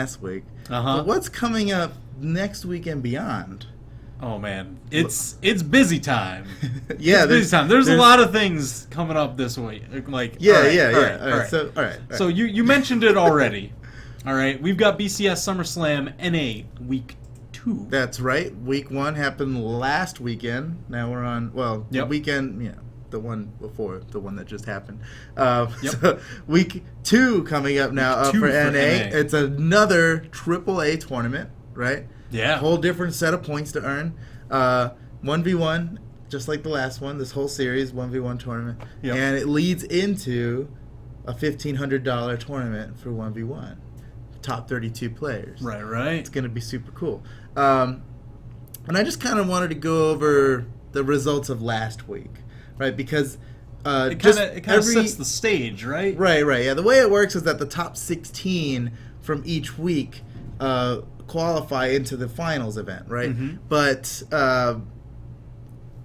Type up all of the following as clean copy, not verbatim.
last week. But what's coming up next week and beyond? Oh man, it's busy time. Yeah, it's busy time. There's a lot of things coming up this week. Like yeah, all right. So all right. So you mentioned it already. All right, we've got BCS SummerSlam NA Week 2. That's right. Week 1 happened last weekend. Now we're on the weekend. The one before the one that just happened. So Week 2 coming up now up for NA. It's another AAA tournament, right? Yeah. A whole different set of points to earn. 1v1, just like the last one. This whole series, 1v1 tournament. Yep. And it leads into a $1,500 tournament for 1v1. Top 32 players. Right. It's going to be super cool. And I just kind of wanted to go over the results of last week, right? Because it kind of sets the stage, right? Right. Yeah, the way it works is that the top 16 from each week qualify into the finals event, right? But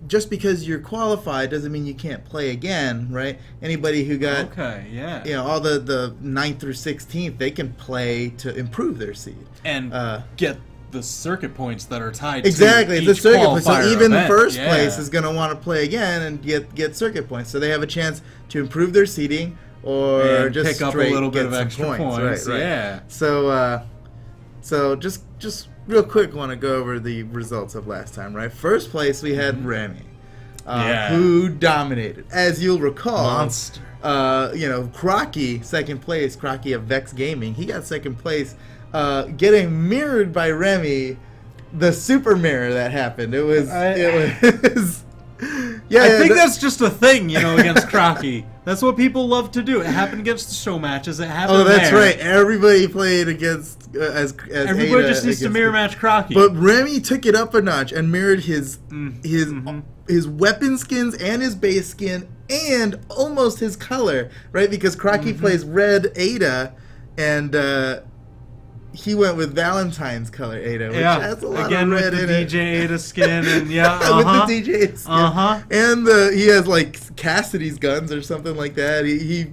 just because you're qualified doesn't mean you can't play again, right? Anybody who got all the 9th through 16th, they can play to improve their seed and get the circuit points that are tied exactly to the each circuit points. So even event. first place is going to want to play again and get circuit points. So they have a chance to improve their seeding or and just pick up a little bit of extra points. Right. Yeah. So just real quick, want to go over the results of last time, right? First place we had Remy, who dominated, as you'll recall. Monster. Crocky, second place. Crocky of Vex Gaming, he got second place, getting mirrored by Remy. The super mirror that happened. It was. Yeah, I think that's just a thing, against Crocky. That's what people love to do. It happened against the show matches. It happened. Oh, that's right. Everybody played against as everybody Ada just needs to mirror match Crocky. But Remy took it up a notch and mirrored his weapon skins and his base skin and almost his color, right? Because Crocky plays red Ada, and he went with Valentine's color Ada, which has a lot of red in it. With the DJ Ada skin, and with the DJ skin. And he has like Cassidy's guns or something like that. He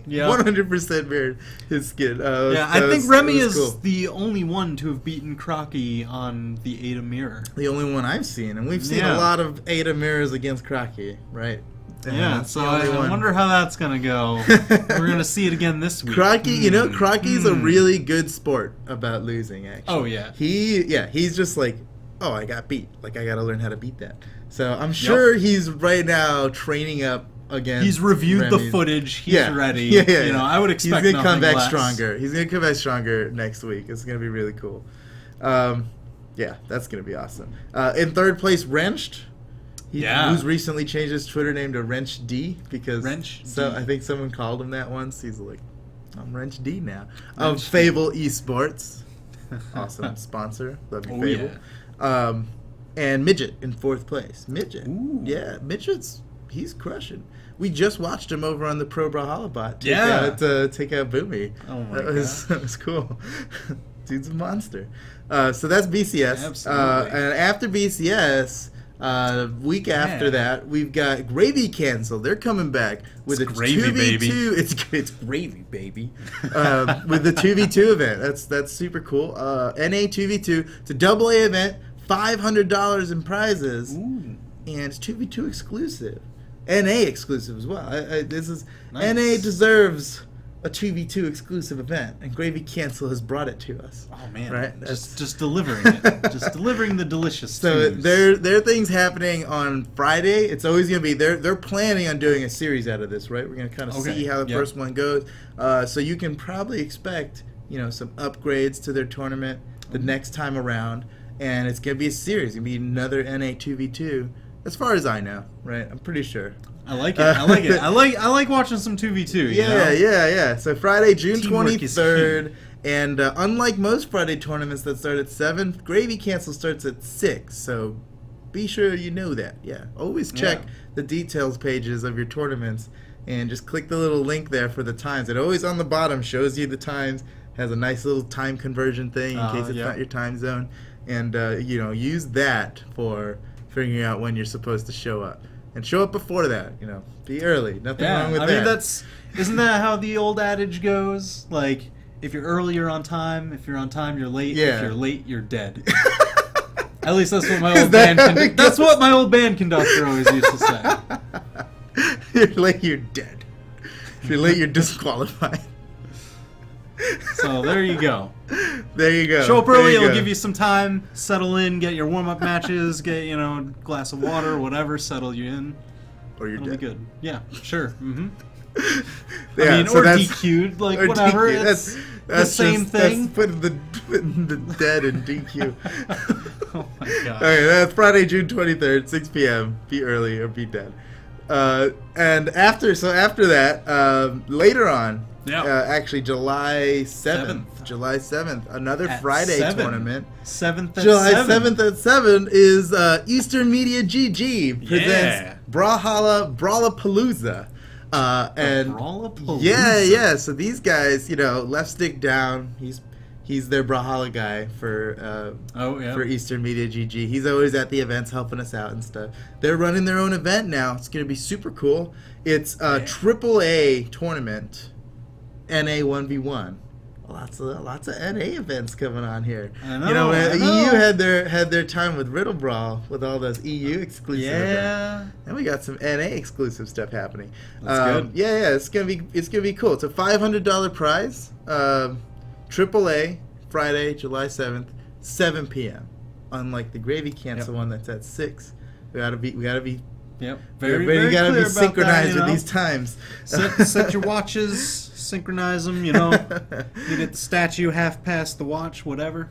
100% mirrored his skin. I think Remy is the only one to have beaten Crocky on the Ada mirror. The only one I've seen, and we've seen a lot of Ada mirrors against Crocky, right? So I wonder how that's gonna go. We're gonna see it again this week. Crocky, Crocky's a really good sport about losing. Actually, oh yeah, he's just like, oh, I got beat. Like I got to learn how to beat that. So I'm sure he's right now training up again. He's reviewed the footage. He's ready. Yeah. I would expect he's gonna come back less. stronger. He's gonna come back stronger next week. It's gonna be really cool. That's gonna be awesome. In third place, Wrenched. Who's recently changed his Twitter name to Wrench D because I think someone called him that once. He's like, I'm Wrench D now. Of Fable Esports. Awesome sponsor. Love you, Fable. Yeah. And Midget in fourth place. Midget. Ooh. Yeah, he's crushing. We just watched him over on the Pro Brawlhalla bot. Take out Boomy. Oh my God. That was cool. Dude's a monster. So that's BCS. Absolutely. And after BCS... week after that, we've got Gravy Cancel. They're coming back with a 2v2. It's gravy, baby. With the 2v2 event. That's super cool. NA 2v2. It's a AA event. $500 in prizes. Ooh. And it's 2v2 exclusive. NA exclusive as well. This is nice. NA deserves a 2v2 exclusive event, and Gravy Cancel has brought it to us. Oh man, right? Just delivering it, just delivering the delicious. So there are things happening on Friday. It's always going to be they're planning on doing a series out of this, right? We're going to kind of see how the first one goes. So you can probably expect some upgrades to their tournament the next time around, and it's going to be a series. It's going to be another NA 2v2, as far as I know, right? I'm pretty sure. I like it. I like watching some 2v2. Yeah. So Friday, June 23rd, and unlike most Friday tournaments that start at 7, Gravy Cancel starts at 6. So be sure you know that. Yeah, always check the details pages of your tournaments, and just click the little link there for the times. It always on the bottom shows you the times. Has a nice little time conversion thing in case it's not your time zone, and use that for figuring out when you're supposed to show up. And show up before that, be early. Nothing wrong with that. Isn't that how the old adage goes? Like, If you're early, you're on time. If you're on time, you're late. Yeah. If you're late, you're dead. At least that's what my old that's what my old band conductor always used to say. If you're late, you're dead. If you're late, you're disqualified. So there you go. There you go. Show up early. It'll give you some time. Settle in. Get your warm-up matches. Get a glass of water, whatever. Settle you in. Or you're It'll dead. be good. Yeah, sure. Mm-hmm. Yeah, I mean, so or that's- DQ'd, like or whatever. DQ. It's the same thing. That's putting the dead in DQ. Oh my god. Okay, that's Friday, June 23rd, 6 p.m. Be early or be dead. And after that, later on, actually July 7th, another At Friday 7. tournament. 7th at July 7. 7th at 7 is Eastern Media GG presents Brawlhalla Brawlapalooza. And Brawlapalooza. yeah. So these guys, left stick down. He's their Brawlhalla guy for Eastern Media GG. He's always at the events helping us out and stuff. They're running their own event now. It's gonna be super cool. It's a AAA tournament, NA 1v1. Lots of NA events coming on here. I know. EU had their time with Riddle Brawl with all those EU exclusive events. And we got some NA exclusive stuff happening. That's good. Yeah, it's gonna be cool. It's a $500 prize. AAA, Friday, July 7th, 7 p.m. Unlike the Gravy Cancel one that's at 6. We gotta be. Yep. Everybody gotta be synchronized with these times. Set your watches, synchronize them. You get the statue half past the watch, whatever.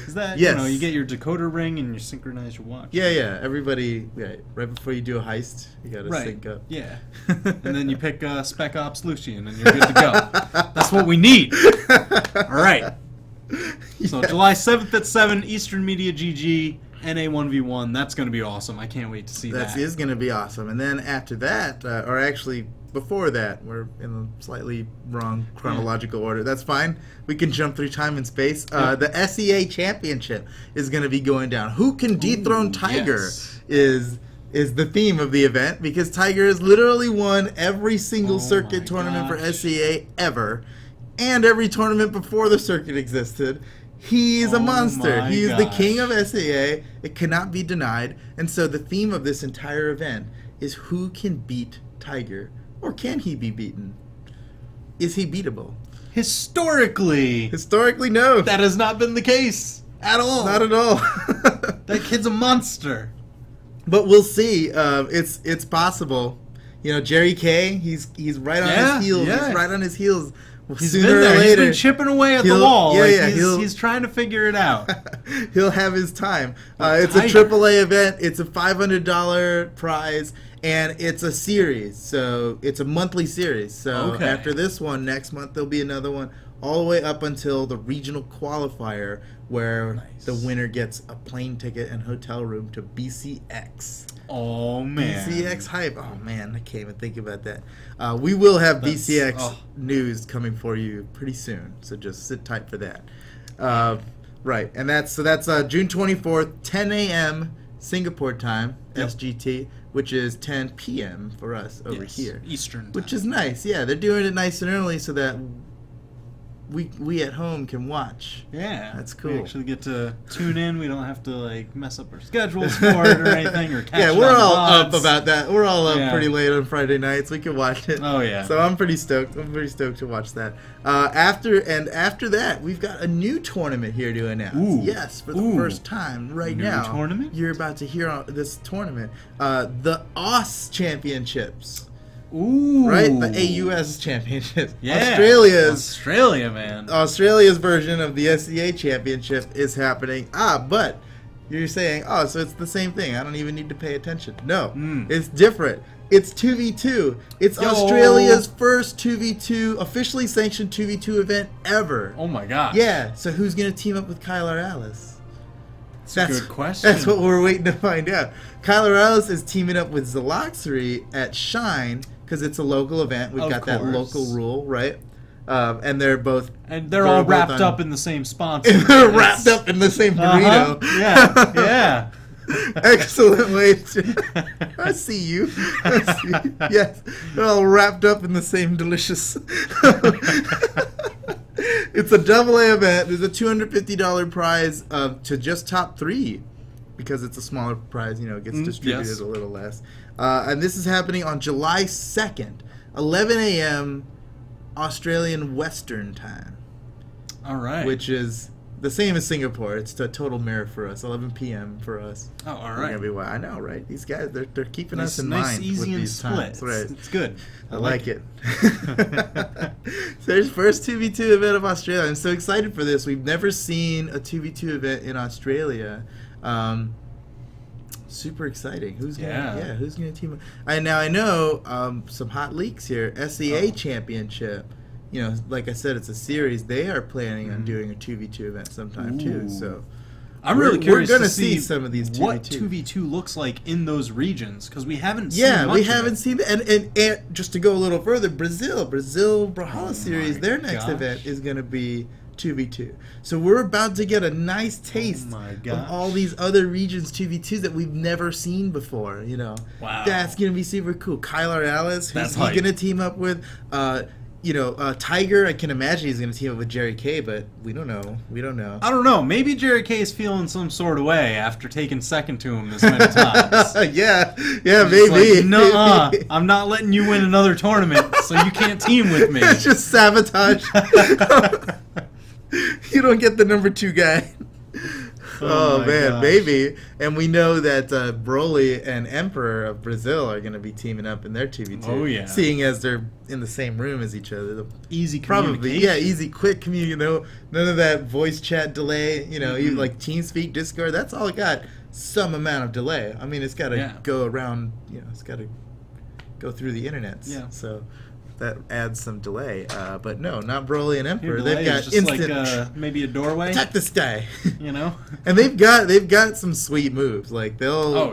Is that you get your decoder ring and you synchronize your watch? Yeah. Everybody, right before you do a heist, you gotta sync up. Yeah. And then you pick Spec Ops Lucian and you're good to go. That's what we need. All right. So July 7th at 7, Eastern Media GG. NA 1v1, that's going to be awesome. I can't wait to see that. That is going to be awesome. And then after that, or actually before that, we're in a slightly wrong chronological order. That's fine. We can jump through time and space. The SEA Championship is going to be going down. Who can dethrone Tiger is the theme of the event, because Tiger has literally won every single circuit tournament for SEA ever, and every tournament before the circuit existed. He's a monster. He is the king of SAA. It cannot be denied. And so the theme of this entire event is who can beat Tiger, or can he be beaten? Is he beatable? Historically, no. That has not been the case at all. Not at all. That kid's a monster. But we'll see. It's possible. Jerry Kay, he's right on his heels. Yeah. He's right on his heels. He's been there. He's been chipping away at the wall. He's trying to figure it out. He'll have his time. It's a AAA event. It's a $500 prize, and it's a series. So it's a monthly series. So after this one, next month there'll be another one, all the way up until the regional qualifier, where the winner gets a plane ticket and hotel room to BCX. Oh, man. BCX hype. Oh, man. I can't even think about that. We will have BCX news coming for you pretty soon, so just sit tight for that. Right. And that's June 24th, 10 a.m. Singapore time, SGT, which is 10 p.m. for us over here. Eastern time. Which is nice. Yeah, they're doing it nice and early so that we at home can watch. Yeah, that's cool. We actually get to tune in. We don't have to mess up our schedules for it or anything, or catch we're all up about that. We're all up pretty late on Friday nights. We can watch it. Oh yeah. So I'm pretty stoked. To watch that. After that, we've got a new tournament here to announce. Ooh. Yes, for the first time right now. Tournament? You're about to hear this tournament. The AUS Championships. Ooh. Right? The AUS Championship. Yeah. Australia's version of the SEA Championship is happening. But you're saying, so it's the same thing. I don't even need to pay attention. No. It's different. It's 2v2. It's Australia's first 2v2, officially sanctioned 2v2 event ever. Oh my gosh. Yeah. So who's going to team up with Kyler Alice? That's a good question. That's what we're waiting to find out. Kyler Alice is teaming up with Zaloxery at Shine, because it's a local event. We've got that local rule, right? And they're both... And they're all wrapped up in the same sponsor. They're wrapped up in the same burrito. Yeah. Excellent way to... I see you. I see you. Yes, they're all wrapped up in the same delicious... It's a AA event. There's a $250 prize to just top 3 because it's a smaller prize. You know, it gets distributed a little less. And this is happening on July 2nd, 11 a.m. Australian Western Time. All right. Which is the same as Singapore. It's a total mirror for us. 11 p.m. for us. Oh, all right. I know, right? These guys, they're keeping us in nice, mind. easy, with and these split. times. Right. It's good. I like it. So there's first 2v2 event of Australia. I'm so excited for this. We've never seen a 2v2 event in Australia. Super exciting. Who's gonna team up? I know some hot leaks here. SEA Championship. You know, like I said, it's a series. They are planning on doing a 2v2 event sometime too. So I'm really curious we're gonna to see some of these 2v2. What 2v2 looks like in those regions because we haven't seen we haven't seen that. And just to go a little further, Brazil Brawlhalla series, their next event is going to be 2v2. So we're about to get a nice taste of all these other regions 2v2s that we've never seen before. You know, that's going to be super cool. Kyler Alice, who's he going to team up with? Tiger, I can imagine he's going to team up with Jerry Kay, but we don't know. I don't know. Maybe Jerry Kay is feeling some sort of way after taking second to him this many times. yeah, maybe. Like, nuh-uh, I'm not letting you win another tournament, so you can't team with me. It's just sabotage. You don't get the number 2 guy. Oh man, gosh. Maybe. And we know that Broly and Emperor of Brazil are going to be teaming up in their 2v2. Oh yeah. Seeing as they're in the same room as each other. Easy communication. Probably, easy, quick communication. You know, none of that voice chat delay. You know, even like TeamSpeak, Discord. That's all got some amount of delay. I mean, it's got to go around. You know, it's got to go through the internet. Yeah. So that adds some delay. But no, not Broly and Emperor. They've got just instant. Like, maybe a doorway. Attack this guy. You know. And they've got some sweet moves. Like they'll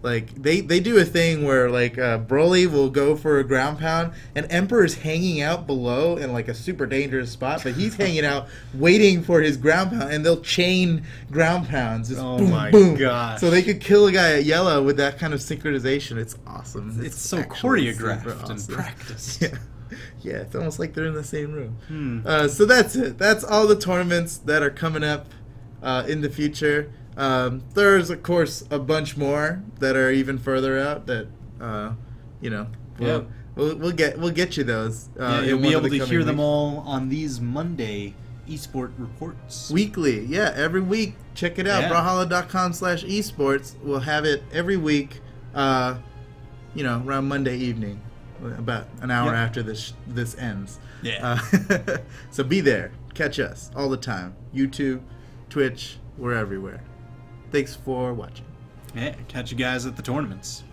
like they do a thing where like Broly will go for a ground pound and Emperor's hanging out below in like a super dangerous spot, but he's hanging out waiting for his ground pound, and they'll chain ground pounds. Just boom, my boom. gosh. So they could kill a guy at yellow with that kind of synchronization. It's awesome. It's so choreographed and practiced. Yeah, it's almost like they're in the same room. So that's it. That's all the tournaments that are coming up in the future. There's of course a bunch more that are even further out that we'll get you those. You'll be able to hear them all on these Monday Esport reports weekly. Yeah, every week. Check it out. Brawlhalla.com/esports. We'll have it every week. Around Monday evening, about an hour after this ends. Yeah. So be there. Catch us all the time. YouTube, Twitch, we're everywhere. Thanks for watching. Yeah, catch you guys at the tournaments.